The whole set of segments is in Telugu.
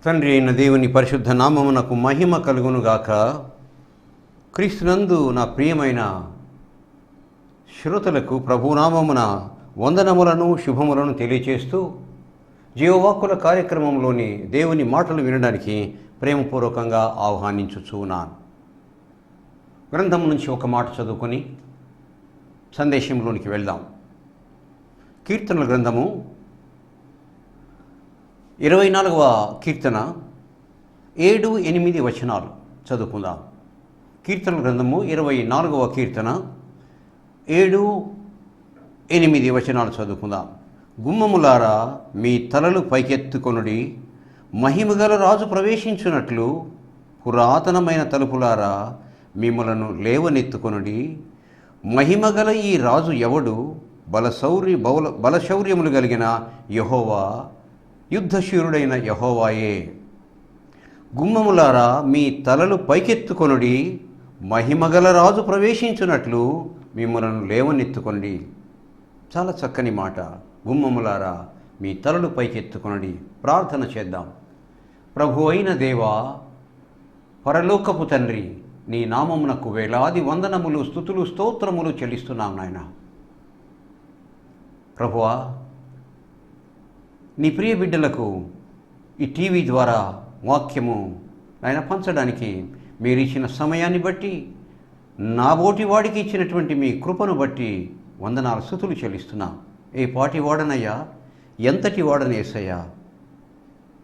తండ్రి అయిన దేవుని పరిశుద్ధ నామమునకు మహిమ కలుగునుగాక. క్రీస్తునందు నా ప్రియమైన శ్రోతలకు ప్రభునామమున వందనములను శుభములను తెలియచేస్తూ జీవవాక్కుల కార్యక్రమంలోని దేవుని మాటలు వినడానికి ప్రేమపూర్వకంగా ఆహ్వానించుచున్నాను. గ్రంథం నుంచి ఒక మాట చదువుకొని సందేశంలోనికి వెళ్దాం. కీర్తనల గ్రంథము 24వ కీర్తన 7-8 వచనాలు చదువుకుందాం. కీర్తనల గ్రంథము 24వ కీర్తన 7-8 వచనాలు చదువుకుందాం. గుమ్మములారా మీ తలలు పైకెత్తుకొనుడి, మహిమగల రాజు ప్రవేశించున్నట్లు పురాతనమైన తలుపులారా మిమ్మలను లేవనెత్తుకొనుడి. మహిమగల ఈ రాజు ఎవడు? బలశౌర్యములు కలిగిన యెహోవా, యుద్ధశూరుడైన యెహోవాయే. గుమ్మములారా మీ తలలు పైకెత్తుకొనుడి, మహిమగల రాజు ప్రవేశించున్నట్లు మిమ్మలను లేవనెత్తుకొనుడి. చాలా చక్కని మాట. గుమ్మములారా మీ తలలు పైకెత్తుకొనుడి. ప్రార్థన చేద్దాం. ప్రభు అయిన దేవా, పరలోకపు తండ్రి, నీ నామమునకు వేలాది వందనములు, స్తుతులు, స్తోత్రములు చెల్లిస్తున్నాం నాయన. ప్రభువా, నీ ప్రియ బిడ్డలకు ఈ టీవీ ద్వారా వాక్యము ఆయన పంచడానికి మీరు ఇచ్చిన సమయాన్ని బట్టి, నా బోటి వాడికి ఇచ్చినటువంటి మీ కృపను బట్టి వందనాలు, స్తుతులు చెల్లిస్తున్నాం. ఏ పాటి వాడనయ్యా, ఎంతటి వాడనేసయ్యా,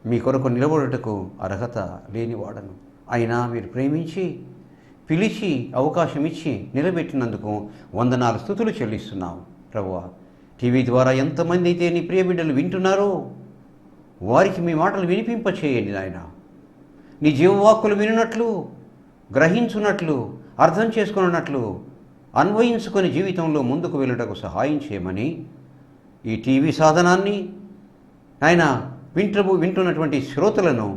మీ కొరకు నిలబడుటకు అర్హత లేని వాడను. అయినా మీరు ప్రేమించి పిలిచి అవకాశం ఇచ్చి నిలబెట్టినందుకు వందనాలు, స్తుతులు చెల్లిస్తున్నాం. ప్రభువా, టీవీ ద్వారా ఎంతమంది అయితే నీ ప్రియ బిడ్డలు వింటున్నారో వారికి మీ మాటలు వినిపింపచేయండి నాయన. నీ జీవవాక్కులు వినున్నట్లు, గ్రహించున్నట్లు, అర్థం చేసుకున్నట్లు, అన్వయించుకొని జీవితంలో ముందుకు వెళ్ళుటకు సహాయం చేయమని ఈ టీవీ సాధనాన్ని ఆయన వింటున్నటువంటి శ్రోతలను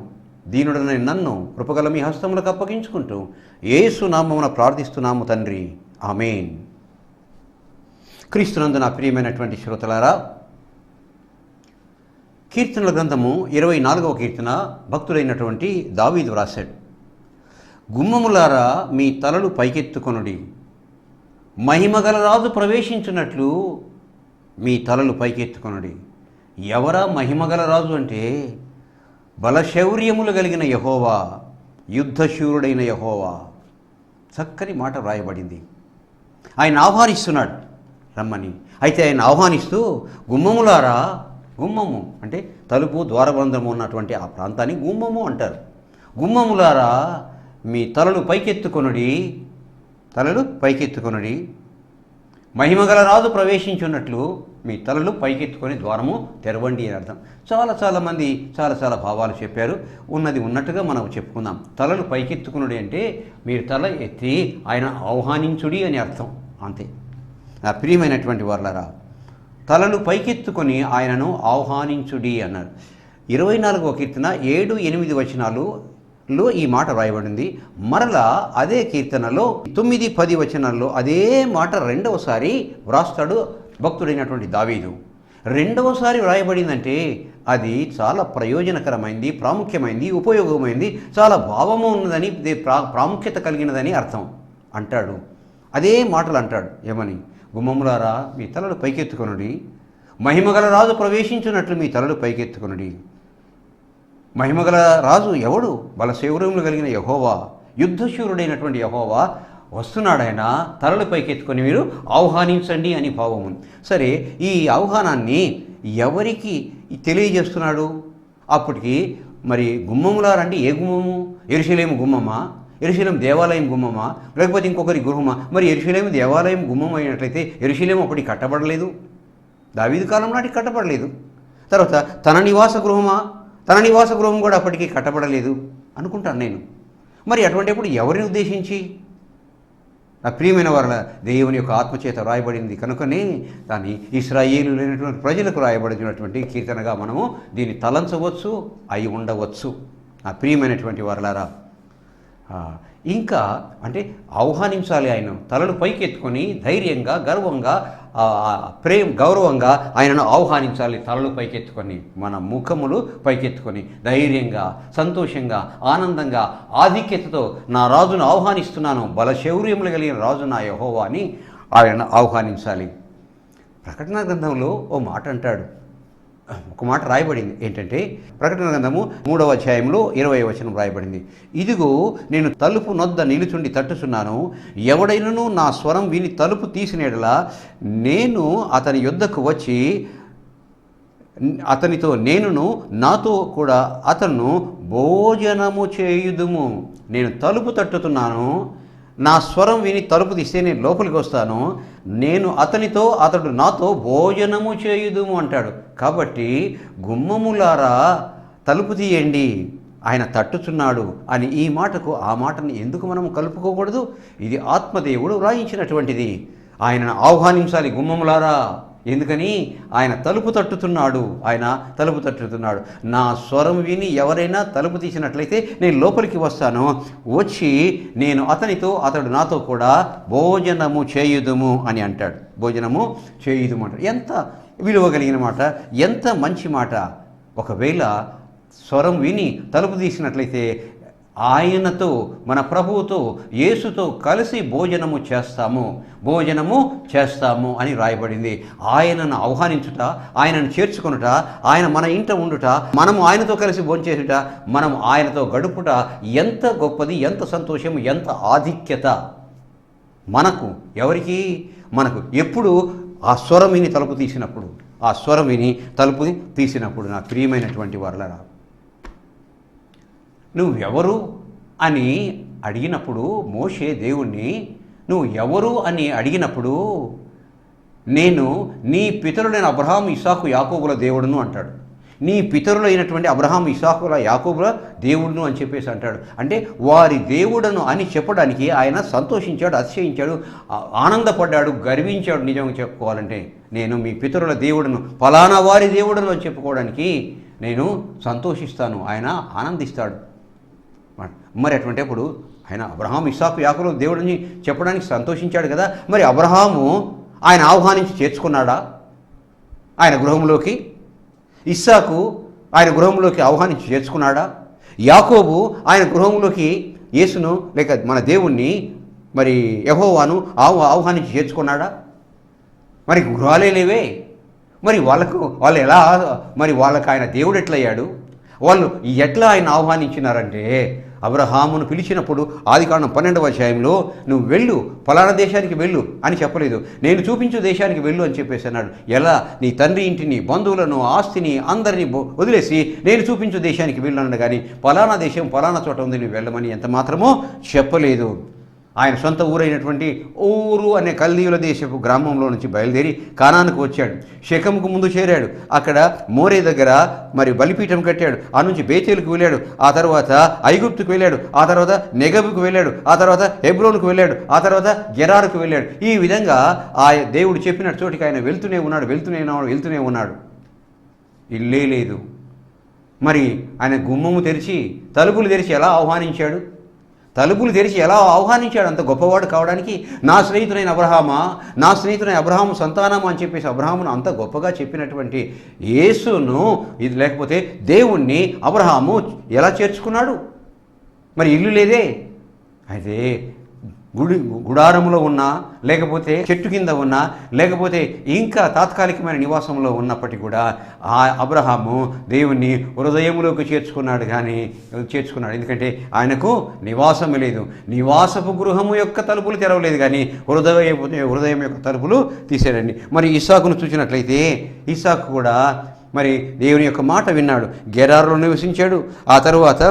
దీనుడనైన నన్ను కృపగల మీ హస్తములకు అప్పగించుకుంటూ యేసు నామమున ప్రార్థిస్తున్నాము తండ్రి, ఆమేన్. క్రీస్తునందు నా ప్రియమైనటువంటి శ్రోతలారా, కీర్తనల గ్రంథము 24వ కీర్తన భక్తుడైనటువంటి దావీదు వ్రాశాడు. గుమ్మములారా మీ తలలు పైకెత్తుకొనుడి, మహిమగల రాజు ప్రవేశించున్నట్లు మీ తలలు పైకెత్తుకొనుడి. ఎవరా మహిమగల రాజు అంటే బలశౌర్యములు కలిగిన యెహోవా, యుద్ధశూరుడైన యెహోవా. చక్కని మాట వ్రాయబడింది. ఆయన ఆహ్వానిస్తున్నాడు రమ్మని. అయితే ఆయన ఆహ్వానిస్తూ గుమ్మములారా, గుమ్మము అంటే తలుపు, ద్వారబంధము ఉన్నటువంటి ఆ ప్రాంతాన్ని గుమ్మము అంటారు. గుమ్మములారా మీ తలలు పైకెత్తుకొనుడి, తలలు పైకెత్తుకొనుడి, మహిమగల రాజు ప్రవేశించున్నట్లు మీ తలలు పైకెత్తుకొని ద్వారము తెరవండి అని అర్థం. చాలామంది చాలా భావాలు చెప్పారు. ఉన్నది ఉన్నట్టుగా మనం చెప్పుకుందాం. తలలు పైకెత్తుకునుడి అంటే మీరు తల ఎత్తి ఆయన ఆహ్వానించుడి అని అర్థం, అంతే. నా ప్రియమైనటువంటి వారలారా, తలలు పైకెత్తుకొని ఆయనను ఆహ్వానించుడి అన్నారు. 24వ కీర్తన 7-8 వచనాలలో ఈ మాట రాయబడింది. మరలా అదే కీర్తనలో 9-10 వచనాల్లో అదే మాట రెండవసారి వ్రాస్తాడు భక్తుడైనటువంటి దావీదు. రెండవసారి వ్రాయబడిందంటే అది చాలా ప్రయోజనకరమైంది, ప్రాముఖ్యమైంది, ఉపయోగమైంది, చాలా భావము ఉన్నదని, ప్రాముఖ్యత కలిగినదని అర్థం అంటాడు. అదే మాటలు అంటాడు. ఏమని? గుమ్మములారా మీ తలలు పైకెత్తుకొనుడి, మహిమగల రాజు ప్రవేశించున్నట్లు మీ తలలు పైకెత్తుకొనుడి. మహిమగల రాజు ఎవడు? బలశౌర్యములు కలిగిన యెహోవా, యుద్ధశూరుడైనటువంటి యెహోవా వస్తున్నాడైనా తలలు పైకెత్తుకొని మీరు ఆహ్వానించండి అని భావము. సరే, ఈ ఆహ్వానాన్ని ఎవరికి తెలియజేస్తున్నాడు? అప్పటికి మరి గుమ్మములారంటే ఏ గుమ్మము? యెరూషలేము గుమ్మమా? యెరూషలేము దేవాలయం గుమ్మమా? లేకపోతే ఇంకొకరి గృహమా? మరి యెరూషలేము దేవాలయం గుమ్మం అయినట్లయితే యెరూషలేము అప్పటికి కట్టబడలేదు, దావీదు కాలం నాటికి కట్టబడలేదు. తర్వాత తన నివాస గృహమా? తన నివాస గృహం కూడా అప్పటికి కట్టబడలేదు అనుకుంటాను నేను. మరి అటువంటిప్పుడు ఎవరిని ఉద్దేశించి? నా ప్రియమైన వారి దేవుని యొక్క ఆత్మచేత రాయబడింది కనుకనే దాన్ని ఇశ్రాయేలు లేనటువంటి ప్రజలకు రాయబడినటువంటి కీర్తనగా మనము దీన్ని తలంచవచ్చు, అయి ఉండవచ్చు. నా ప్రియమైనటువంటి వారలారా, ఇంకా అంటే ఆహ్వానించాలి. ఆయన తలలు పైకెత్తుకొని ధైర్యంగా, గర్వంగా గౌరవంగా ఆయనను ఆహ్వానించాలి. తలలు పైకెత్తుకొని, మన ముఖములు పైకెత్తుకొని ధైర్యంగా, సంతోషంగా, ఆనందంగా, ఆధిక్యతతో నా రాజును ఆహ్వానిస్తున్నాను, బలశౌర్యములు కలిగిన రాజు నా యెహోవా అని ఆయన ఆహ్వానించాలి. ప్రకటన గ్రంథంలో ఓ మాట అంటాడు, ఒక మాట రాయబడింది. ఏంటంటే ప్రకటన గ్రంథము 3వ అధ్యాయంలో 20వ వచనం రాయబడింది. ఇదిగో నేను తలుపు నొద్ద నిలుచుండి తట్టుచున్నాను, ఎవడైనను నా స్వరం విని తలుపు తీసిన యెడల నేను అతని యొద్దకు వచ్చి అతనితో నేనును నాతో కూడా అతను భోజనము చేయుదుము. నేను తలుపు తట్టుతున్నాను, నా స్వరం విని తలుపు తీస్తే నేను లోపలికి వస్తాను, నేను అతనితో అతడు నాతో భోజనము చేయుదుము అంటాడు. కాబట్టి గుమ్మములారా తలుపు తీయండి, ఆయన తట్టుచున్నాడు అని ఈ మాటకు ఆ మాటని ఎందుకు మనం కలుపుకోకూడదు? ఇది ఆత్మదేవుడు వ్రాయించినటువంటిది. ఆయనను ఆహ్వానించాలి, గుమ్మములారా. ఎందుకని? ఆయన తలుపు తట్టుతున్నాడు, ఆయన తలుపు తట్టుతున్నాడు. నా స్వరం విని ఎవరైనా తలుపు తీసినట్లయితే నేను లోపలికి వస్తాను, వచ్చి నేను అతనితో అతడు నాతో కూడా భోజనము చేయుదుము అని అంటాడు. భోజనము చేయుదుము అంటాడు. ఎంత విలువ కలిగిన మాట, ఎంత మంచి మాట. ఒకవేళ స్వరం విని తలుపు తీసినట్లయితే ఆయనతో, మన ప్రభువుతో, యేసుతో కలిసి భోజనము చేస్తాము అని రాయబడింది. ఆయనను ఆహ్వానించుట, ఆయనను చేర్చుకొనుట, ఆయన మన ఇంట ఉండుట, మనము ఆయనతో కలిసి భోంచేసుట, మనం ఆయనతో గడుపుట ఎంత గొప్పది, ఎంత సంతోషం, ఎంత ఆధిక్యత మనకు. ఎవరికి? మనకు. ఎప్పుడు? ఆ స్వరం విని తలుపు తీసినప్పుడు, ఆ స్వరం విని తలుపు తీసినప్పుడు. నా ప్రియమైనటువంటి వారలారా, నువ్వెవరు అని అడిగినప్పుడు మోషే దేవుణ్ణి, నువ్వు ఎవరు అని అడిగినప్పుడు, నేను నీ పితరులైన అబ్రహాము, ఇస్సాకు, యాకోబుల దేవుడును అంటాడు. నీ పితరులైనటువంటి అబ్రహాము, ఇస్సాకుల, యాకోబుల దేవుడును అని చెప్పేసి అంటాడు. అంటే వారి దేవుడను అని చెప్పడానికి ఆయన సంతోషించాడు, అతిశయించాడు, ఆనందపడ్డాడు, గర్వించాడు. నిజంగా చెప్పుకోవాలంటే నేను మీ పితరుల దేవుడును, ఫలానా వారి దేవుడును అని చెప్పుకోవడానికి నేను సంతోషిస్తాను, ఆయన ఆనందిస్తాడు. మరి అటువంటిప్పుడు ఆయన అబ్రహాము, ఇస్సాకు, యాకోబుల దేవుడిని చెప్పడానికి సంతోషించాడు కదా. మరి అబ్రహాము ఆయన ఆహ్వానించి చేర్చుకున్నాడా ఆయన గృహంలోకి? ఇస్సాకు ఆయన గృహంలోకి ఆహ్వానించి చేర్చుకున్నాడా? యాకోబు ఆయన గృహంలోకి యేసును లేక మన దేవుణ్ణి, మరి యెహోవాను ఆహ్వానించి చేర్చుకున్నాడా? మరి గృహాలే లేవే. మరి వాళ్ళు ఎలా, మరి వాళ్ళకు ఆయన దేవుడు ఎట్లయ్యాడు? వాళ్ళు ఎట్లా ఆయన ఆహ్వానించినారంటే, అబ్రహామును పిలిచినప్పుడు ఆదికాండం 12వ అధ్యాయంలో నువ్వు వెళ్ళు, ఫలానా దేశానికి వెళ్ళు అని చెప్పలేదు, నేను చూపించు దేశానికి వెళ్ళు అని చెప్పేసి అన్నాడు. ఎలా? నీ తండ్రి ఇంటిని, బంధువులను, ఆస్తిని అందరినీ వదిలేసి నేను చూపించు దేశానికి వెళ్ళు అన్నాడు. కానీ ఫలానా దేశం ఫలానా చోట ఉంది, నువ్వు వెళ్ళమని ఎంత మాత్రమో చెప్పలేదు. ఆయన సొంత ఊరైనటువంటి ఊరు అనే కల్దీయుల దేశపు గ్రామంలో నుంచి బయలుదేరి కానానుకు వచ్చాడు. షెకెముకు ముందు చేరాడు. అక్కడ మోరే దగ్గర మరి బలిపీఠం కట్టాడు. ఆ నుంచి బేతేలుకు వెళ్ళాడు. ఆ తర్వాత ఐగుప్తుకు వెళ్ళాడు. ఆ తర్వాత నెగబుకు వెళ్ళాడు. ఆ తర్వాత హెబ్రోనుకు వెళ్ళాడు. ఆ తర్వాత గెరారుకు వెళ్ళాడు. ఈ విధంగా ఆ దేవుడు చెప్పిన చోటికి ఆయన వెళ్తూనే ఉన్నాడు. ఇల్లే లేదు. మరి ఆయన గుమ్మము తెరిచి, తలుపులు తెరిచి ఎలా ఆహ్వానించాడు? అంత గొప్పవాడు కావడానికి? నా స్నేహితుడైన అబ్రహాము సంతానము అని చెప్పేసి అబ్రహామును అంత గొప్పగా చెప్పినటువంటి యేసును, ఇది లేకపోతే దేవుణ్ణి అబ్రహాము ఎలా చేర్చుకున్నాడు? మరి ఇల్లు లేదే. అయితే గుడారంలో ఉన్నా, లేకపోతే చెట్టు కింద ఉన్నా, లేకపోతే ఇంకా తాత్కాలికమైన నివాసంలో ఉన్నప్పటికీ కూడా ఆ అబ్రహాము దేవుణ్ణి హృదయంలోకి చేర్చుకున్నాడు. ఎందుకంటే ఆయనకు నివాసము లేదు. నివాసపు గృహము యొక్క తలుపులు తెరవలేదు, కానీ హృదయం యొక్క తలుపులు తీసేయండి. మరి ఇస్సాకును చూసినట్లయితే ఇస్సాకు కూడా మరి దేవుని యొక్క మాట విన్నాడు. గెరారులో నివసించాడు. ఆ తరువాత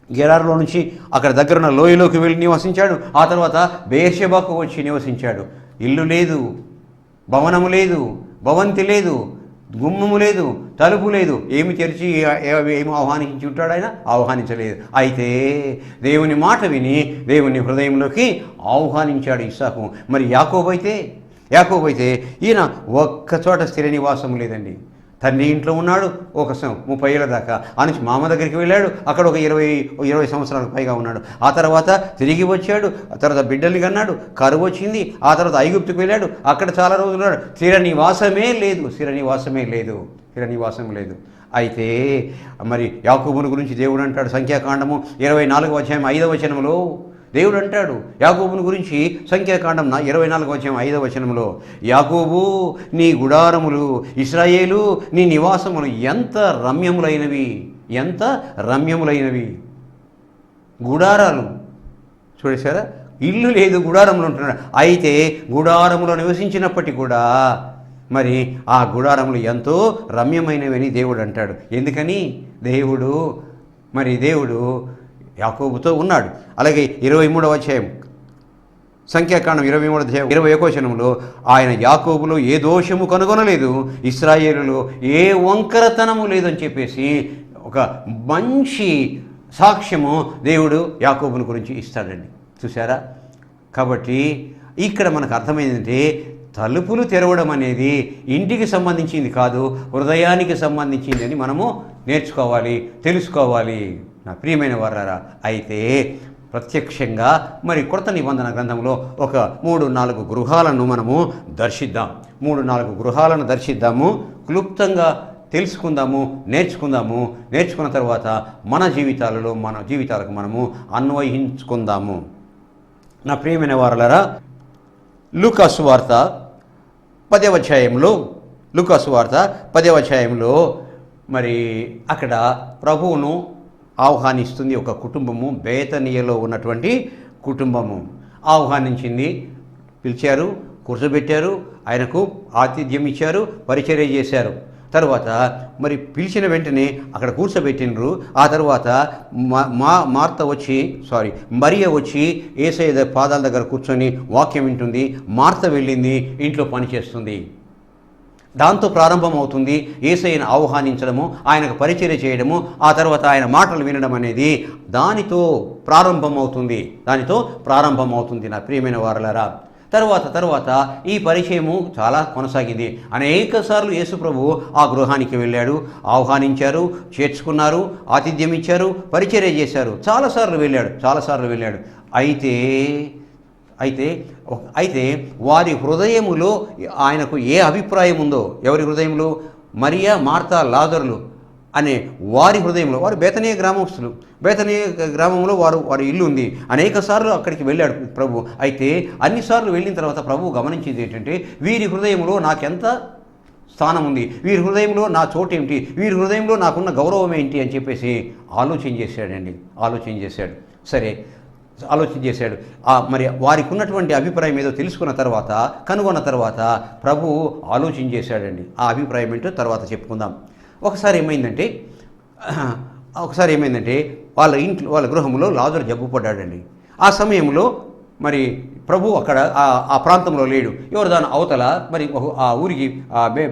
గెరారులో నుంచి అక్కడ దగ్గరున్న లోయలోకి వెళ్ళి నివసించాడు. ఆ తర్వాత బెయేర్షెబాకు వచ్చి నివసించాడు. ఇల్లు లేదు, భవనము లేదు, భవంతి లేదు, గుమ్మము లేదు, తలుపు లేదు. ఏమి తెరిచి ఏమి ఆహ్వానించి ఉంటాడు? ఆయన ఆహ్వానించలేదు. అయితే దేవుని మాట విని దేవుని హృదయంలోకి ఆహ్వానించాడు ఇస్సాకు. మరి యాకోబు అయితే ఈయన ఒక్క చోట స్థిర నివాసం లేదండి. తండ్రి ఇంట్లో ఉన్నాడు 30 ఏళ్ళ దాకా. ఆ నుంచి మామ దగ్గరికి వెళ్ళాడు, అక్కడ ఒక 20 సంవత్సరాలకు పైగా ఉన్నాడు. ఆ తర్వాత తిరిగి వచ్చాడు, ఆ తర్వాత బిడ్డల్ని కన్నాడు, కరువు వచ్చింది. ఆ తర్వాత ఐగుప్తుకు వెళ్ళాడు, అక్కడ చాలా రోజులు ఉన్నాడు. స్థిర నివాసం లేదు. అయితే మరి యాకోబుని గురించి దేవుడు అంటాడు, సంఖ్యాకాండము 24వ అధ్యాయం 5వ వచనంలో దేవుడు అంటాడు యాకోబుని గురించి, సంఖ్యాకాండం 24వ అధ్యాయం 5వ వచనంలో, యాకోబు నీ గుడారములు, ఇశ్రాయేలు నీ నివాసములు ఎంత రమ్యములైనవి. గుడారాలు చూడేశారా, ఇల్లు లేదు, గుడారములు ఉంటున్నాడు. అయితే గుడారములో నివసించినప్పటికీ కూడా మరి ఆ గుడారములు ఎంతో రమ్యమైనవని దేవుడు అంటాడు. ఎందుకని? దేవుడు యాకోబుతో ఉన్నాడు. అలాగే 23వ అధ్యాయం, సంఖ్యాకాండం 23వ అధ్యాయం 21వ వచనంలో, ఆయన యాకోబులో ఏ దోషము కనుగొనలేదు, ఇశ్రాయేలులో ఏ వంకరతనము లేదని చెప్పేసి ఒక మంచి సాక్ష్యము దేవుడు యాకోబుని గురించి ఇస్తాడండి. చూసారా? కాబట్టి ఇక్కడ మనకు అర్థమైందంటే తలుపులు తెరవడం అనేది ఇంటికి సంబంధించింది కాదు, హృదయానికి సంబంధించింది అని మనము నేర్చుకోవాలి, తెలుసుకోవాలి నా ప్రియమైన వారారా. అయితే ప్రత్యక్షంగా మరి కొత్త నిబంధన గ్రంథంలో ఒక 3-4 గృహాలను మనము దర్శిద్దాం. 3-4 గృహాలను దర్శిద్దాము, క్లుప్తంగా తెలుసుకుందాము, నేర్చుకున్న తర్వాత మన జీవితాలకు మనము అన్వయించుకుందాము. నా ప్రియమైన వారలారా, లూకాసు వార్త 10వ అధ్యాయంలో మరి అక్కడ ప్రభువును ఆహ్వానిస్తుంది ఒక కుటుంబము, బేతనీయలో ఉన్నటువంటి కుటుంబము ఆహ్వానించింది. పిలిచారు, కూర్చోబెట్టారు, ఆయనకు ఆతిథ్యం ఇచ్చారు, పరిచర్య చేశారు. తర్వాత మరి పిలిచిన వెంటనే అక్కడ కూర్చోబెట్టినరు. ఆ తర్వాత మరియ వచ్చి యేసయ్య పాదాల దగ్గర కూర్చొని వాక్యం వింటుంది. మార్త వెళ్ళింది, ఇంట్లో పనిచేస్తుంది. దాంతో ప్రారంభమవుతుంది యేసయ్యను ఆహ్వానించడము, ఆయనకు పరిచర్య చేయడము, ఆ తర్వాత ఆయన మాటలు వినడం అనేది దానితో ప్రారంభమవుతుంది నా ప్రియమైన వారలారా. తర్వాత ఈ పరిచయము చాలా కొనసాగింది. అనేక సార్లు యేసు ప్రభువు ఆ గృహానికి వెళ్ళాడు, ఆహ్వానించారు, చేర్చుకున్నారు, ఆతిథ్యం ఇచ్చారు, పరిచర్య చేశారు. చాలాసార్లు వెళ్ళాడు. అయితే వారి హృదయములో ఆయనకు ఏ అభిప్రాయం ఉందో, ఎవరి హృదయంలో? మరియా, మార్తా, లాజరులు అనే వారి హృదయంలో, వారు బేతనీయ గ్రామస్తులు, బేతనీయ గ్రామంలో వారి ఇల్లు ఉంది. అనేక సార్లు అక్కడికి వెళ్ళాడు ప్రభు. అయితే అన్నిసార్లు వెళ్ళిన తర్వాత ప్రభు గమనించింది ఏంటంటే, వీరి హృదయంలో నాకెంత స్థానం ఉంది, వీరి హృదయంలో నా చోటు ఏమిటి, వీరి హృదయంలో నాకున్న గౌరవం ఏంటి అని చెప్పేసి ఆలోచన చేశాడు. మరి వారికి ఉన్నటువంటి అభిప్రాయం ఏదో కనుగొన్న తర్వాత ప్రభు ఆలోచన చేశాడండి. ఆ అభిప్రాయం ఏంటో తర్వాత చెప్పుకుందాం. ఒకసారి ఏమైందంటే వాళ్ళ గృహంలో లాజరు జబ్బు పడ్డాడండి. ఆ సమయంలో మరి ప్రభు అక్కడ ఆ ప్రాంతంలో లేడు. దాని అవతల మరి ఆ ఊరికి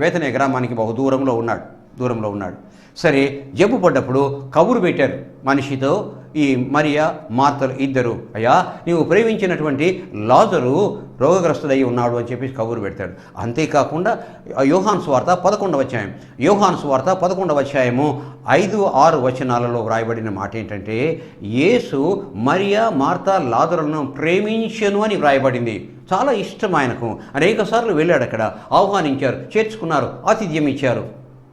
బేతనీయ గ్రామానికి బహు దూరంలో ఉన్నాడు. సరే, జబ్బు పడ్డప్పుడు కబురు పెట్టారు మనిషితో, ఈ మరియా, మార్తలు ఇద్దరు, అయ్యా నీవు ప్రేమించినటువంటి లాజరు రోగగ్రస్తుడై ఉన్నాడు అని చెప్పి కబురు పెడతాడు. అంతేకాకుండా యోహాను సువార్త 11వ అధ్యాయము 5-6 వచనాలలో వ్రాయబడిన మాట ఏంటంటే, యేసు మరియా, మార్తా, లాజరులను ప్రేమించెను అని వ్రాయబడింది. చాలా ఇష్టం ఆయనకు. అనేక సార్లు వెళ్ళాడు, అక్కడ ఆహ్వానించారు, చేర్చుకున్నారు, ఆతిథ్యం ఇచ్చారు.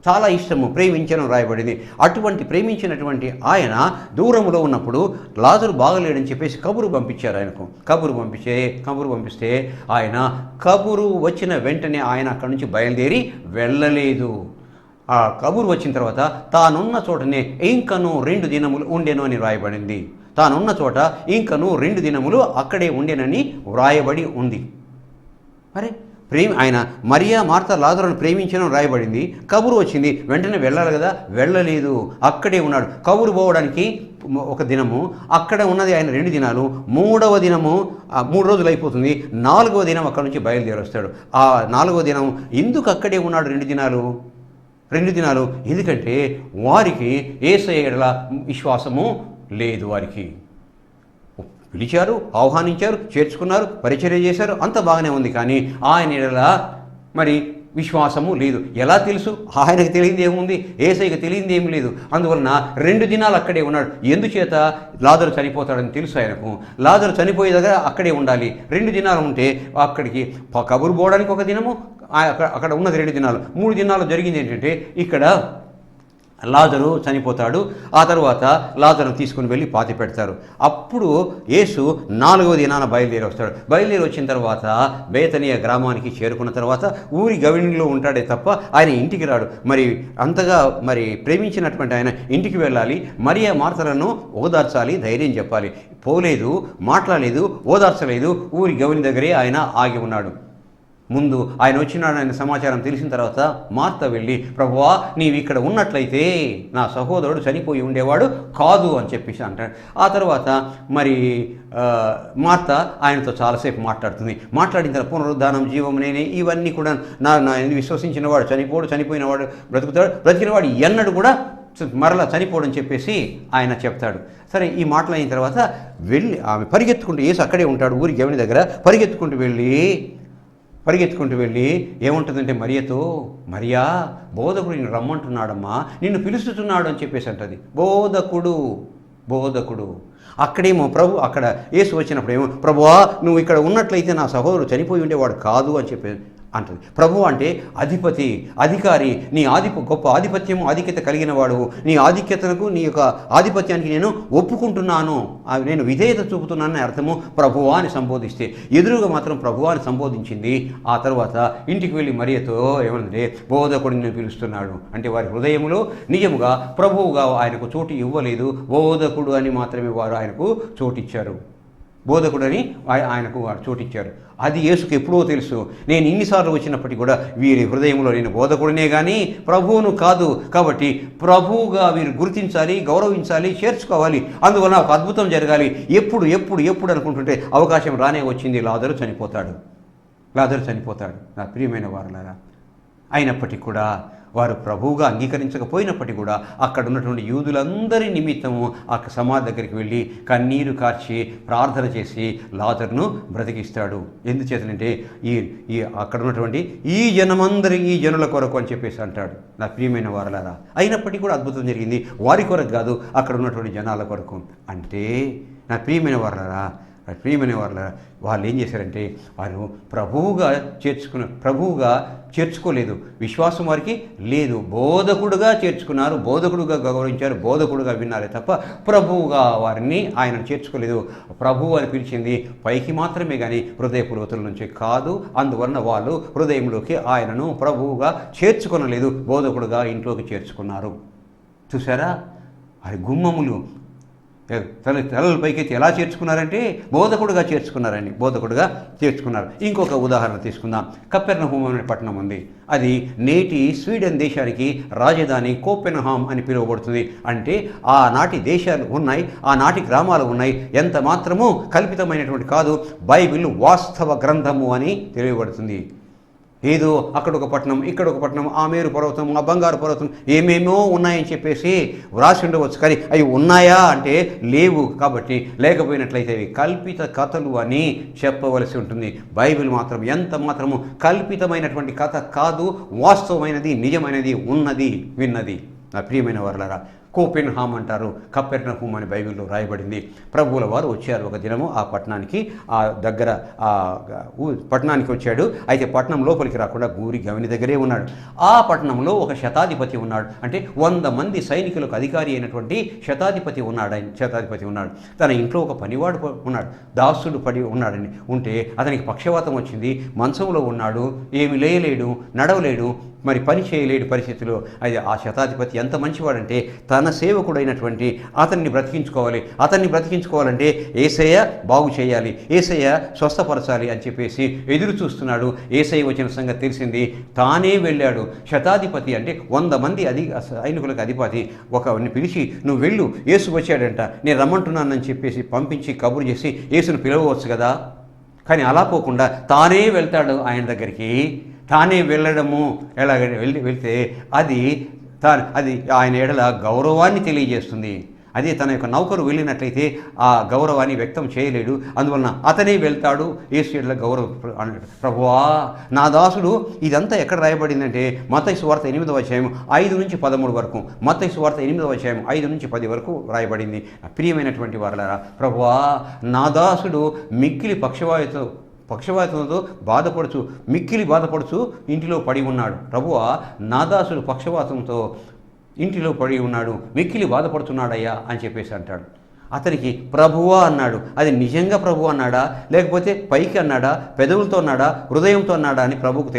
చాలా ఇష్టము, ప్రేమించను రాయబడింది. అటువంటి ప్రేమించినటువంటి ఆయన దూరంలో ఉన్నప్పుడు లాజరు బాగలేడని చెప్పేసి కబురు పంపించారు ఆయనకు. కబురు పంపిస్తే ఆయన కబురు వచ్చిన వెంటనే ఆయన అక్కడి నుంచి బయలుదేరి వెళ్ళలేదు. ఆ కబురు వచ్చిన తర్వాత తానున్న చోటనే ఇంకను 2 దినములు ఉండెను అని వ్రాయబడింది. తానున్న చోట ఇంకను 2 దినములు అక్కడే ఉండెనని వ్రాయబడి ఉంది. మరి ఆయన మరియా, మార్తా, లాజరును ప్రేమించడం రాయబడింది. కబురు వచ్చింది, వెంటనే వెళ్ళాలి కదా, వెళ్ళలేదు, అక్కడే ఉన్నాడు. కబురు పోవడానికి 1 దినము, అక్కడ ఉన్నది ఆయన 2 దినాలు, 3వ దినము 3 రోజులు అయిపోతుంది, 4వ దినం అక్కడ నుంచి బయలుదేరి వస్తాడు. ఆ 4వ దినం ఎందుకు అక్కడే ఉన్నాడు 2 దినాలు? ఎందుకంటే వారికి యేసయ్య యెడల విశ్వాసము లేదు. వారికి పిలిచారు, ఆహ్వానించారు, చేర్చుకున్నారు, పరిచర్య చేశారు, అంత బాగానే ఉంది. కానీ ఆయన యెడల మరి విశ్వాసము లేదు. ఎలా తెలుసు? ఆయనకు తెలియంది ఏముంది, యేసయ్యకు తెలియంది ఏమి లేదు. అందువలన 2 దినాలు అక్కడే ఉన్నాడు. ఎందుచేత? లాజరు చనిపోతాడని తెలుసు ఆయనకు. లాజరు చనిపోయే దగ్గర అక్కడే ఉండాలి. 2 దినాలు ఉంటే అక్కడికి కబురు పోవడానికి 1 దినము, అక్కడ ఉన్నది 2 దినాలు. 3 దినాలు జరిగింది ఏంటంటే ఇక్కడ లాజరు చనిపోతాడు. ఆ తర్వాత లాజరును తీసుకుని వెళ్ళి పాతి పెడతారు. అప్పుడు యేసు 4వ దినాన బయలుదేరి వస్తాడు. బయలుదేరి వచ్చిన తర్వాత బేతనియ గ్రామానికి చేరుకున్న తర్వాత ఊరి గవినిలో ఉంటాడే తప్ప ఆయన ఇంటికి రాడు. మరి అంతగా ప్రేమించినటువంటి ఆయన ఇంటికి వెళ్ళాలి. మరియ మార్తలను ఓదార్చాలి, ధైర్యం చెప్పాలి. పోలేదు, మాట్లాడలేదు, ఓదార్చలేదు. ఊరి గవిని దగ్గరే ఆయన ఆగి ఉన్నాడు. ముందు ఆయన వచ్చినాడనే సమాచారం తెలిసిన తర్వాత మార్త వెళ్ళి, ప్రభువా నీవు ఇక్కడ ఉన్నట్లయితే నా సహోదరుడు చనిపోయి ఉండేవాడు కాదు అని చెప్పేసి అంటాడు. ఆ తర్వాత మార్త ఆయనతో చాలాసేపు మాట్లాడుతుంది. మాట్లాడిన తర్వాత పునరుద్ధానం, జీవం నేనే, ఇవన్నీ కూడా నా విశ్వసించిన వాడు చనిపోడు, చనిపోయిన వాడు బ్రతుకుతాడు, బ్రతికిన వాడు ఎన్నడూ కూడా మరలా చనిపోవడం చెప్పేసి ఆయన చెప్తాడు. సరే, ఈ మాటలు అయిన తర్వాత వెళ్ళి ఆమె పరిగెత్తుకుంటూ, యేసు అక్కడే ఉంటాడు ఊరి గవిని దగ్గర, పరిగెత్తుకుంటూ వెళ్ళి ఏముంటుందంటే మరియతో, మరియా బోధకుడు నిన్ను రమ్మంటున్నాడమ్మా, నిన్ను పిలుస్తున్నాడు అని చెప్పేసి అంటది. బోధకుడు అక్కడేమో అక్కడ యేసు వచ్చినప్పుడు ఏమో, ప్రభువా నువ్వు ఇక్కడ ఉన్నట్లయితే నా సహోదరుడు చనిపోయి ఉండేవాడు కాదు అని చెప్పేసి అంటుంది. ప్రభు అంటే అధిపతి, అధికారి, నీ గొప్ప ఆధిపత్యము, ఆధిక్యత కలిగిన వాడు. నీ ఆధిక్యతకు, నీ యొక్క ఆధిపత్యానికి నేను ఒప్పుకుంటున్నాను, నేను విధేయత చూపుతున్నానని అర్థము ప్రభువా అని సంబోధిస్తే. ఎదురుగా మాత్రం ప్రభువా అని సంబోధించింది. ఆ తర్వాత ఇంటికి వెళ్ళి మరియతో ఏమంటే, బోధకుడిని నేను పిలుస్తున్నాడు అంటే వారి హృదయంలో నిజముగా ప్రభువుగా ఆయనకు చోటు ఇవ్వలేదు, బోధకుడు అని మాత్రమే వారు ఆయనకు చోటిచ్చారు. బోధకుడని ఆయనకు వారు చోటిచ్చారు. అది యేసుకు ఎప్పుడో తెలుసు. నేను ఇన్నిసార్లు వచ్చినప్పటికీ కూడా వీరి హృదయంలో నేను బోధకుడినే కానీ ప్రభువును కాదు. కాబట్టి ప్రభువుగా వీరు గుర్తించాలి, గౌరవించాలి, చేర్చుకోవాలి. అందువలన ఒక అద్భుతం జరగాలి. ఎప్పుడు అనుకుంటుంటే అవకాశం రానే వచ్చింది. లాజరు చనిపోతాడు. నా ప్రియమైన వారులారా, అయినప్పటికీ కూడా వారు ప్రభువుగా అంగీకరించకపోయినప్పటికీ కూడా అక్కడ ఉన్నటువంటి యూదులందరి నిమిత్తము ఆ సమాధి దగ్గరికి వెళ్ళి కన్నీరు కార్చి ప్రార్థన చేసి లాజరును బ్రతికిస్తాడు. ఎందుచేతనంటే ఈ అక్కడ ఉన్నటువంటి ఈ జనుల కొరకు అని చెప్పేసి అంటాడు. నా ప్రియమైన వారలారా, అయినప్పటికీ కూడా అద్భుతం జరిగింది. వారి కొరకు కాదు, అక్కడ ఉన్నటువంటి జనాల కొరకు. అంటే నా ప్రియమైన వారలారా, వాళ్ళు ఏం చేశారంటే వారు ప్రభువుగా చేర్చుకోలేదు. విశ్వాసం వారికి లేదు. బోధకుడుగా చేర్చుకున్నారు, బోధకుడుగా గౌరవించారు, బోధకుడుగా విన్నారే తప్ప ప్రభువుగా వారిని ఆయన చేర్చుకోలేదు. ప్రభువు అని పిలిచింది పైకి మాత్రమే కానీ హృదయపు లోతుల నుంచి కాదు. అందువలన వాళ్ళు హృదయంలోకి ఆయనను ప్రభువుగా చేర్చుకొనలేదు, బోధకుడుగా ఇంట్లోకి చేర్చుకున్నారు. చూసారా, వారి గుమ్మములు తలల పైకెత్తి ఎలా చేర్చుకున్నారంటే బోధకుడుగా చేర్చుకున్నారు. ఇంకొక ఉదాహరణ తీసుకుందాం. కపెర్నహూమ్ అనే పట్టణం ఉంది. అది నేటి స్వీడన్ దేశానికి రాజధాని కోపెన్హామ్ అని పిలువబడుతుంది. అంటే ఆనాటి దేశాలు ఉన్నాయి, ఆనాటి గ్రామాలు ఉన్నాయి. ఎంత మాత్రము కల్పితమైనటువంటి కాదు. బైబిల్ వాస్తవ గ్రంథము అని తెలియబడుతుంది. ఏదో అక్కడ ఒక పట్టణం, ఇక్కడ ఒక పట్టణం, ఆ మేరు పర్వతం, ఆ బంగారు పర్వతం, ఏమేమో ఉన్నాయని చెప్పేసి వ్రాసి ఉండవచ్చు. కానీ అవి ఉన్నాయా అంటే లేవు. కాబట్టి లేకపోయినట్లయితే అవి కల్పిత కథలు అని చెప్పవలసి ఉంటుంది. బైబిల్ మాత్రం ఎంత మాత్రము కల్పితమైనటువంటి కథ కాదు, వాస్తవమైనది, నిజమైనది, ఉన్నది, విన్నది. నా ప్రియమైన వారలారా, కోపెన్హామ్ అంటారు, కపెర్నహూమ్ అని బైబిల్లో రాయబడింది. ప్రభువుల వారు వచ్చారు ఒక దినము ఆ పట్టణానికి, ఆ దగ్గర పట్టణానికి వచ్చాడు. అయితే పట్టణం లోపలికి రాకుండా ఊరి గవిని దగ్గరే ఉన్నాడు. ఆ పట్టణంలో ఒక శతాధిపతి ఉన్నాడు. అంటే 100 మంది సైనికులకు అధికారి అయినటువంటి శతాధిపతి ఉన్నాడు. తన ఇంట్లో ఒక పనివాడు ఉన్నాడు, దాసుడు పడి ఉన్నాడని ఉంటే అతనికి పక్షవాతం వచ్చింది. మంచంలో ఉన్నాడు, ఏమి లేయలేడు, నడవలేడు, మరి పని చేయలేడు పరిస్థితిలో. అయితే ఆ శతాధిపతి ఎంత మంచివాడంటే తన సేవకుడైనటువంటి అతన్ని బ్రతికించుకోవాలంటే యేసయ్య బాగు చేయాలి, యేసయ్య స్వస్థపరచాలి అని చెప్పేసి ఎదురు చూస్తున్నాడు. యేసయ్య వచ్చిన సంగతి తెలిసింది, తానే వెళ్ళాడు. శతాధిపతి అంటే 100 మంది సైనికులకు అధిపతి ఒకరిని పిలిచి, నువ్వు వెళ్ళు, యేసు వచ్చాడంట, నేను రమ్మంటున్నానని చెప్పేసి పంపించి కబురు చేసి యేసును పిలవచ్చు కదా. కానీ అలా పోకుండా తానే వెళ్తాడు ఆయన దగ్గరికి. తానే వెళ్ళడము వెళ్తే అది ఆయన ఎడల గౌరవాన్ని తెలియజేస్తుంది. అదే తన యొక్క నౌకరు వెళ్ళినట్లయితే ఆ గౌరవాన్ని వ్యక్తం చేయలేడు. అందువలన అతనే వెళ్తాడు. యేసు గౌరవ అన్నాడు. ప్రభువా నా దాసుడు. ఇదంతా ఎక్కడ రాయబడిందంటే మత్తయి సువార్త 8వ అధ్యాయం 5 నుంచి 13 వరకు, మత్తయి సువార్త 8వ అధ్యాయం 5 నుంచి 10 వరకు రాయబడింది. ప్రియమైనటువంటి వారలారా, ప్రభువా నా దాసుడు మిక్కిలి పక్షవాతంతో మిక్కిలి బాధపడుచు ఇంటిలో పడి ఉన్నాడు. ప్రభువా నా దాసుడు పక్షవాతంతో ఇంటిలో పడి ఉన్నాడు, మిక్కిలి బాధపడుతున్నాడయ్యా అని చెప్పేసి అంటాడు. అతనికి ప్రభువా అన్నాడు. అది నిజంగా ప్రభు అన్నాడా, లేకపోతే పైకి అన్నాడా, పెదవులతో అన్నాడా, హృదయంతో అన్నాడా అని ప్రభువుకు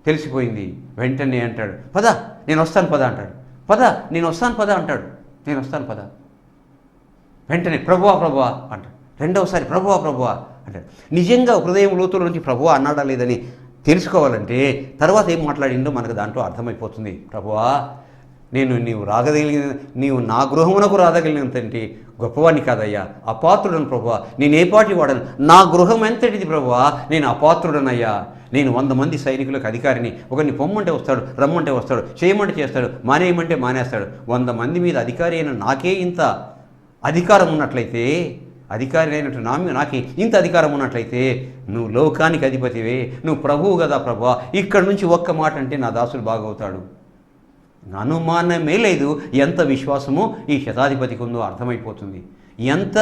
తెలిసిపోయింది. వెంటనే అంటాడు, పద నేను వస్తాను పద అంటాడు. నేను వస్తాను పద. వెంటనే ప్రభువా అంటాడు. రెండవసారి ప్రభువా అంటాడు. నిజంగా హృదయం లోతుల నుంచి ప్రభువా అన్నాడా లేదని తెలుసుకోవాలంటే తర్వాత ఏం మాట్లాడిందో మనకు దాంట్లో అర్థమైపోతుంది. ప్రభువా నీవు నా గృహమునకు రాదగలిగినంతటి గొప్పవాడిని కాదయ్యా, అపాత్రుడను ప్రభువా, నేను ఏ పాటి వాడను, నా గృహం ఎంతటిది ప్రభువా, నేను అపాత్రుడనయ్యా. నేను 100 మంది సైనికులకు అధికారిని. ఒకరిని పొమ్మంటే వస్తాడు, రమ్మంటే వస్తాడు, చేయమంటే చేస్తాడు, మానేయమంటే మానేస్తాడు. 100 మంది మీద అధికారి అయిన నాకే ఇంత అధికారం ఉన్నట్లయితే, అధికారి అయినట్టు నాకే ఇంత అధికారం ఉన్నట్లయితే, నువ్వు లోకానికి అధిపతివే, నువ్వు ప్రభువు కదా ప్రభువా, ఇక్కడి నుంచి ఒక్క మాట అంటే నా దాసుడు బాగవుతాడు. అనుమానమే లేదు. ఎంత విశ్వాసమో ఈ శతాధిపతికి ఉందో అర్థమైపోతుంది. ఎంత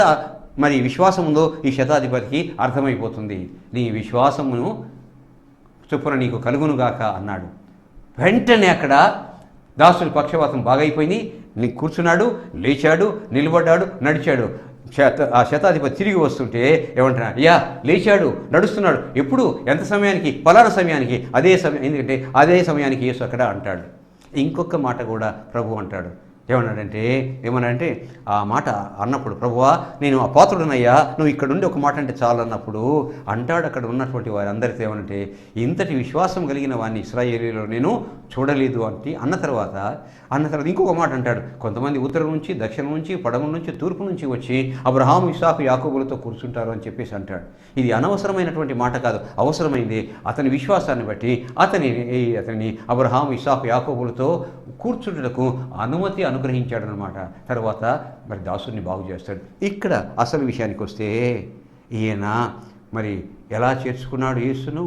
మరి విశ్వాసం ఉందో ఈ శతాధిపతికి అర్థమైపోతుంది. నీ విశ్వాసమును చొప్పున నీకు కలుగునుగాక అన్నాడు. వెంటనే అక్కడ దాసుడి పక్షవాతం బాగైపోయింది. కూర్చున్నాడు, లేచాడు, నిలబడ్డాడు, నడిచాడు. ఆ శతాధిపతి తిరిగి వస్తుంటే ఏమంటున్నాడు, అయ్యా లేచాడు, నడుస్తున్నాడు. ఎప్పుడు, ఎంత సమయానికి, పలానా సమయానికి, అదే సమయం, ఎందుకంటే అదే సమయానికి యేసు అక్కడ అంటాడు. ఇంకొక మాట కూడా ప్రభు అంటాడు. ఏమన్నాడంటే ఆ మాట అన్నప్పుడు, ప్రభువా నేను అపాత్రుడనయ్యా, నువ్వు ఇక్కడ నుండి ఒక మాట అంటే చాలు అన్నప్పుడు అంటాడు అక్కడ ఉన్నటువంటి వారందరితో ఏమనంటే, ఇంతటి విశ్వాసం కలిగిన వాడిని ఇశ్రాయేలీలో నేను చూడలేదు అన్న తర్వాత ఇంకొక మాట అంటాడు. కొంతమంది ఉత్తరం నుంచి, దక్షిణం నుంచి, పడమర నుంచి, తూర్పు నుంచి వచ్చి అబ్రహాము, ఇస్సాకు, యాకోబులతో కూర్చుంటారు అని చెప్పేసి అంటాడు. ఇది అనవసరమైనటువంటి మాట కాదు, అవసరమైంది. అతని విశ్వాసాన్ని బట్టి అతని అబ్రహాము, ఇస్సాకు, యాకోబులతో కూర్చుంటకు అనుమతి అనుగ్రహించాడనమాట. తర్వాత మరి దాసుని బాగు చేస్తాడు. ఇక్కడ అసలు విషయానికి వస్తే, ఈయన మరి ఎలా చేర్చుకున్నాడు యేసును?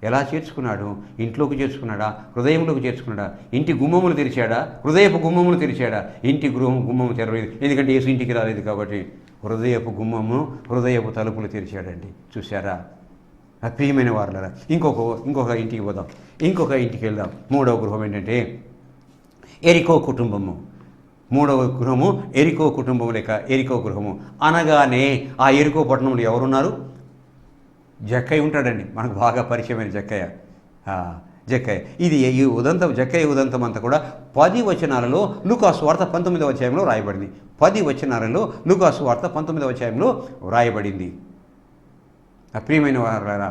ఎలా చేర్చుకున్నాడు? ఇంట్లోకి చేర్చుకున్నాడా? హృదయంలోకి చేర్చుకున్నాడా? ఇంటి గుమ్మములు తెరిచాడా? హృదయపు గుమ్మములు తెరిచాడా? ఇంటి గుమ్మము తెరవలేదు, ఎందుకంటే యేసు ఇంటికి రాలేదు కాబట్టి. హృదయపు తలుపులు తెరిచాడండి. చూశారా ప్రియమైన వారలారా? ఇంకొక ఇంటికి పోదాం, ఇంకొక ఇంటికి వెళ్దాం. 3వ గృహం ఏంటంటే ఎరికో కుటుంబము. 3వ గృహము ఎరికో కుటుంబం లేక ఎరికో గృహము అనగానే ఆ ఎరికో పట్టణంలో ఎవరున్నారు? జక్కయ్య ఉంటాడండి, మనకు బాగా పరిచయమైన జక్కయ్య. ఇది ఈ ఉదంతం, జక్కయ్య ఉదంతం అంతా కూడా 10 వచనాలలో లూకాసు వార్త 19వ అధ్యాయంలో రాయబడింది. 10 వచనాలలో లూకాసు వార్త 19వ అధ్యాయంలో రాయబడింది. ప్రియమైన వారలారా,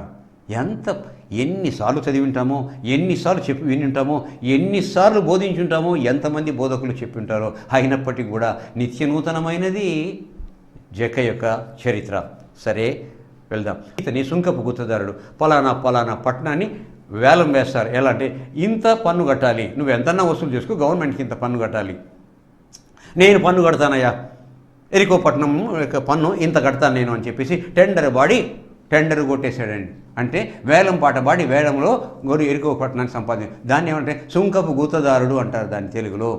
ఎన్నిసార్లు చదివి ఉంటామో, ఎన్నిసార్లు విని ఉంటామో, ఎన్నిసార్లు బోధించుంటామో, ఎంతమంది బోధకులు చెప్పి ఉంటారో, అయినప్పటికీ కూడా నిత్య నూతనమైనది జక్కయ్య యొక్క చరిత్ర. సరే వెళ్దాం. ఇతని సుంకపు గుత్తదారుడు పలానా పట్టణాన్ని వేలం వేస్తారు. ఎలా అంటే, ఇంత పన్ను కట్టాలి, నువ్వు ఎంతన్నా వసూలు చేసుకో, గవర్నమెంట్కి ఇంత పన్ను కట్టాలి. నేను పన్ను కడతానయ్యా, ఎరికో పట్టణం పన్ను ఇంత కడతాను నేను అని చెప్పేసి టెండర్ కొట్టేశాడండి. అంటే వేలం పాట పాడి వేలంలో ఎరికో పట్టణాన్ని సంపాదించి, దాన్ని ఏమంటే సుంకపు గుత్తదారుడు అంటారు. దాని తెలుగులో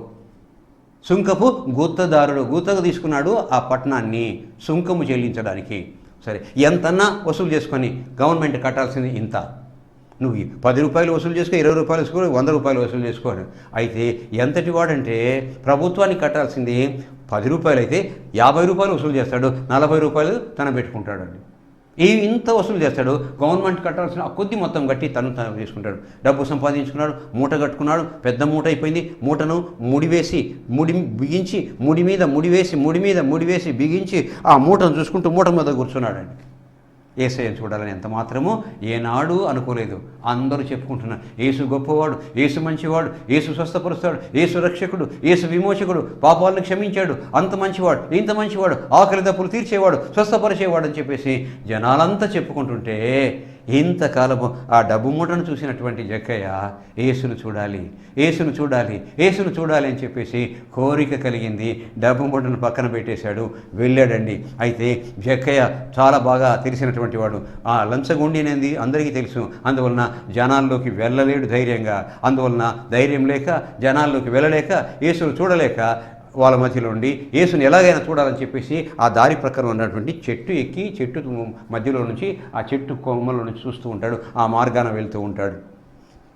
సుంకపు గుత్తదారుడు. గుత్తకు తీసుకున్నాడు ఆ పట్టణాన్ని సుంకము చెల్లించడానికి. సరే, ఎంతన్నా వసూలు చేసుకొని గవర్నమెంట్ కట్టాల్సింది ఇంత. నువ్వు 10 రూపాయలు వసూలు చేసుకో, 20 రూపాయలు వేసుకో, 100 రూపాయలు వసూలు చేసుకోడు. అయితే ఎంతటి వాడంటే ప్రభుత్వానికి కట్టాల్సింది 10 రూపాయలు అయితే 50 రూపాయలు వసూలు చేస్తాడు, 40 రూపాయలు తన పెట్టుకుంటాడండి. ఇంత వసూలు చేస్తాడు. గవర్నమెంట్ కట్టాల్సిన ఆ కొద్ది మొత్తం కట్టి తను తీసుకుంటాడు. డబ్బు సంపాదించుకున్నాడు, మూట కట్టుకున్నాడు, పెద్ద మూట అయిపోయింది. మూటను బిగించి ముడి మీద ముడి వేసి బిగించి ఆ మూటను చూసుకుంటూ మూట మీద కూర్చున్నాడండి. యేసయ్యను చూడాలని ఎంత మాత్రమో ఏనాడు అనుకోలేదు. అందరూ చెప్పుకుంటున్నారు, యేసు గొప్పవాడు, యేసు మంచివాడు, యేసు స్వస్థపరుస్తాడు, యేసు రక్షకుడు, యేసు విమోచకుడు, పాపాలను క్షమించాడు, అంత మంచివాడు, ఇంత మంచివాడు, ఆకలి దప్పులు తీర్చేవాడు, స్వస్థపరిచేవాడు అని చెప్పేసి జనాలంతా చెప్పుకుంటుంటే ఇంతకాలము ఆ డబ్బు మూటను చూసినటువంటి జక్కయ్య యేసును చూడాలి, యేసును చూడాలి, యేసును చూడాలి అని చెప్పేసి కోరిక కలిగింది. డబ్బు మూటను పక్కన పెట్టేశాడు, వెళ్ళాడండి. అయితే జక్కయ్య చాలా బాగా తెలిసినటువంటి వాడు. ఆ లంచగొండినేది అందరికీ తెలుసు. అందువలన జనాల్లోకి వెళ్ళలేడు ధైర్యంగా. అందువలన ధైర్యం లేక, జనాల్లోకి వెళ్ళలేక, యేసును చూడలేక వాళ్ళ మధ్యలో ఉండి యేసుని ఎలాగైనా చూడాలని చెప్పేసి ఆ దారి ప్రకారం ఉన్నటువంటి చెట్టు ఎక్కి చెట్టు మధ్యలో నుంచి ఆ చెట్టు కొమ్మలో నుంచి చూస్తూ ఉంటాడు, ఆ మార్గాన వెళ్తూ ఉంటాడు.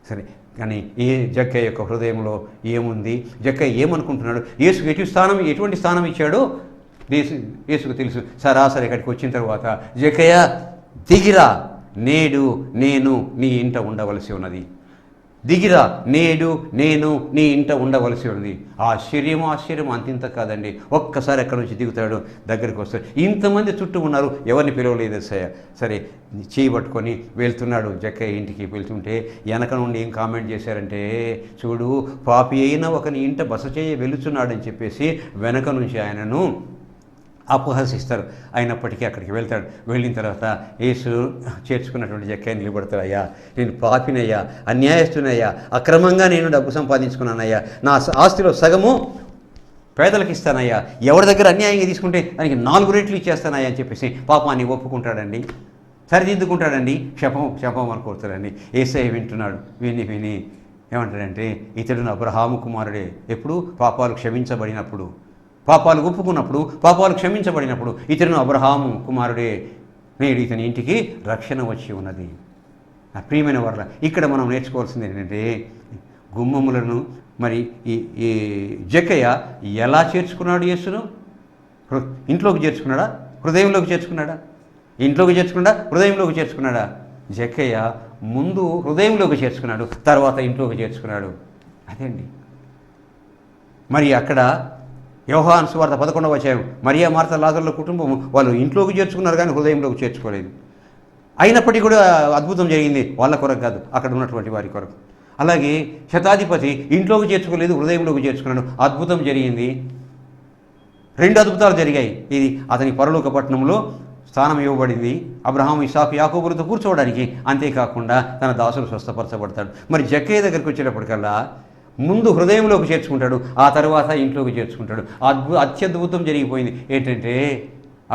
సరే, కానీ ఏ జక్కయ్య యొక్క హృదయంలో ఏముంది, జక్కయ్య ఏమనుకుంటున్నాడు, యేసుకు ఎటువంటి స్థానం ఇచ్చాడో యేసుకు తెలుసు. సరాసరి ఇక్కడికి వచ్చిన తర్వాత జక్కయ్య దిగిరా, నేడు నేను నీ ఇంట ఉండవలసి ఉన్నది. దిగిరా, నేడు నేను నీ ఇంట ఉండవలసి ఉంది. ఆశ్చర్యం అంతింత కాదండి. ఒక్కసారి ఎక్కడి నుంచి దిగుతాడు, దగ్గరికి వస్తాడు. ఇంతమంది చుట్టూ ఉన్నారు, ఎవరిని పిలవలేదు. సరే చేయబట్టుకొని వెళ్తున్నాడు. జక్కయ్య ఇంటికి వెళ్తుంటే వెనక నుండి ఏం కామెంట్ చేశారంటే, చూడు పాపి అయిన ఒకని ఇంట బస చేయ వెళుతున్నాడని చెప్పేసి వెనక నుంచి ఆయనను అపహసిస్తారు. అయినప్పటికీ అక్కడికి వెళ్తాడు. వెళ్ళిన తర్వాత యేసు చేర్చుకున్నటువంటి జక్కయ్య నిలబడతాడు. అయ్యా, నేను పాపినయ్యా, అన్యాయస్తునయ్యా, అక్రమంగా నేను డబ్బు సంపాదించుకున్నానయ్యా, నా ఆస్తిలో సగము పేదలకు ఇస్తానయ్యా, ఎవరి దగ్గర అన్యాయంగా తీసుకుంటే దానికి 4 రెట్లు ఇచ్చేస్తానయ్యా అని చెప్పేసి పాపాన్ని ఒప్పుకుంటాడండి, సరిదిద్దుకుంటాడండి, క్షపం కోరుతాడండి. యేసయ్య వింటున్నాడు. విని ఏమంటాడంటే, ఇతడు అబ్రహాము కుమారుడే. ఎప్పుడు? పాపాలు క్షమించబడినప్పుడు, పాపాలు ఒప్పుకున్నప్పుడు, పాపాలు క్షమించబడినప్పుడు ఇతను అబ్రహాము కుమారుడే, నేడు ఇతని ఇంటికి రక్షణ వచ్చి ఉన్నది. నా ప్రియమైన వారల, ఇక్కడ మనం నేర్చుకోవాల్సింది ఏంటంటే, గుమ్మములను మరి ఈ జక్కయ్య ఎలా చేర్చుకున్నాడు యేసును? ఇంట్లోకి చేర్చుకున్నాడా, హృదయంలోకి చేర్చుకున్నాడా? ఇంట్లోకి చేర్చుకున్నాడా, హృదయంలోకి చేర్చుకున్నాడా? జక్కయ్య ముందు హృదయంలోకి చేర్చుకున్నాడు, తర్వాత ఇంట్లోకి చేర్చుకున్నాడు. అదేండి. మరి అక్కడ యోహాను సువార్త 11వ అధ్యాయం, మరియా మార్త లాజరుల కుటుంబం వాళ్ళు ఇంట్లోకి చేర్చుకున్నారు కానీ హృదయంలోకి చేర్చుకోలేదు. అయినప్పటికీ కూడా అద్భుతం జరిగింది, వాళ్ళ కొరకు కాదు, అక్కడ ఉన్నటువంటి వారి కొరకు. అలాగే శతాధిపతి ఇంట్లోకి చేర్చుకోలేదు, హృదయంలోకి చేర్చుకున్నాడు, అద్భుతం జరిగింది. 2 అద్భుతాలు జరిగాయి. ఇది అతని పరలోక పట్టణంలో స్థానం ఇవ్వబడింది, అబ్రహాము ఇస్సాకు యాకోబులతో కూర్చోవడానికి. అంతేకాకుండా తన దాసులు స్వస్థపరచబడతాడు. మరి జక్కయ్య దగ్గరికి వచ్చేటప్పటికల్లా ముందు హృదయంలోకి చేర్చుకుంటాడు, ఆ తర్వాత ఇంట్లోకి చేర్చుకుంటాడు. అత్యద్భుతం జరిగిపోయింది. ఏంటంటే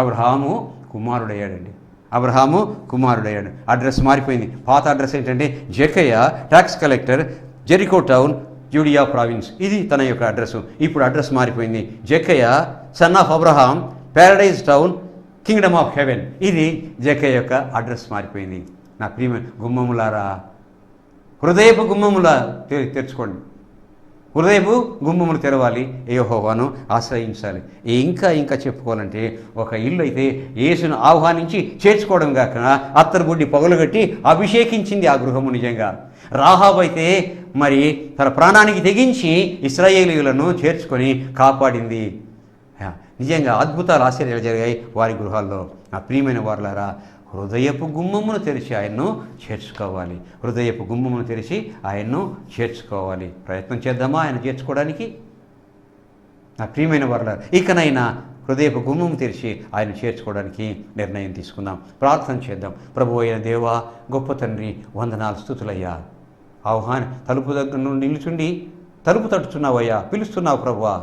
అబ్రహాము కుమారుడయ్యాడండి. అబ్రహాము కుమారుడయ్యాడు. అడ్రస్ మారిపోయింది. పాత అడ్రస్ ఏంటంటే Jakkayya tax collector, Jericho town, Judea province. ఇది తన యొక్క అడ్రస్. ఇప్పుడు అడ్రస్ మారిపోయింది. Jakkayya son of Abraham, paradise town, kingdom of heaven. ఇది జక్కయ్య యొక్క అడ్రస్ మారిపోయింది. నా ప్రియమైన గుమ్మములారా, హృదయపు గుమ్మములా తెరుచుకోండి. హృదయపు గుమ్మములు తెరవాలి, యెహోవాను ఆశ్రయించాలి. ఇంకా చెప్పుకోవాలంటే, ఒక ఇల్లు అయితే యేసును ఆహ్వానించి చేర్చుకోవడం కాక అత్తరుబుడ్డి పగులుగట్టి అభిషేకించింది ఆ గృహము. నిజంగా రాహాబు అయితే మరి తన ప్రాణానికి తెగించి ఇశ్రాయేలీయులను చేర్చుకొని కాపాడింది. నిజంగా అద్భుతాలు, ఆశ్చర్యాలు జరిగాయి వారి గృహాల్లో. నా ప్రియమైన వారలారా, హృదయపు గుమ్మమును తెరిచి ఆయన్ను చేర్చుకోవాలి. హృదయపు గుమ్మమును తెరిచి ఆయన్ను చేర్చుకోవాలి. ప్రయత్నం చేద్దామా ఆయన చేర్చుకోవడానికి? నా ప్రియమైన వారలారా, ఇకనైనా హృదయపు గుమ్మము తెరిచి ఆయన చేర్చుకోవడానికి నిర్ణయం తీసుకుందాం. ప్రార్థన చేద్దాం. ప్రభువు అయిన దేవా, గొప్ప తండ్రి, వందనాలు, స్తుతులయ్యా. తలుపు దగ్గర నుండి నిలుచుండి తలుపు తట్టుచున్నావయ్యా, పిలుస్తున్నావు ప్రభువా.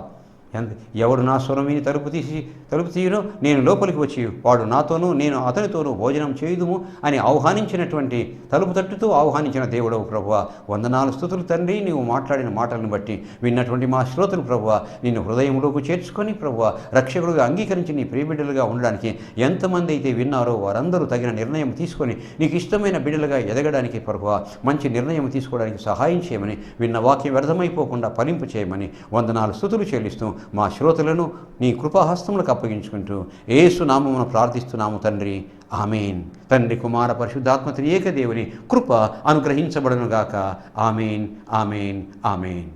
ఎవడు నా స్వరం విని తలుపు తీయునో నేను లోపలికి వచ్చి వాడు నాతోనూ నేను అతనితోనూ భోజనం చేయుదుము అని ఆహ్వానించినటువంటి, తలుపు తట్టుతూ ఆహ్వానించిన దేవుడవు ప్రభువా. వందనాలు, స్తుతులు తండ్రి. నీవు మాట్లాడిన మాటలను బట్టి విన్నటువంటి మా శ్రోతలు ప్రభువా, నిన్ను హృదయంలోకి చేర్చుకొని ప్రభువా, రక్షకుడుగా అంగీకరించి నీ ప్రియబిడ్డలుగా ఉండడానికి ఎంతమంది అయితే విన్నారో వారందరూ తగిన నిర్ణయం తీసుకొని నీకు ఇష్టమైన బిడ్డలుగా ఎదగడానికి ప్రభువా, మంచి నిర్ణయం తీసుకోవడానికి సహాయం చేయమని, విన్న వాక్యం వ్యర్థమైపోకుండా ఫలింపు చేయమని వందనాలు, స్తుతులు చెల్లిస్తూ మా శ్రోతలను నీ కృపాహస్తములకు అప్పగించుకుంటూ యేసు నామమున ప్రార్థిస్తున్నాము తండ్రి. ఆమేన్. తండ్రి, కుమార, పరిశుద్ధాత్మ త్రియేక దేవుని కృప అనుగ్రహించబడునుగాక. ఆమేన్, ఆమేన్, ఆమేన్.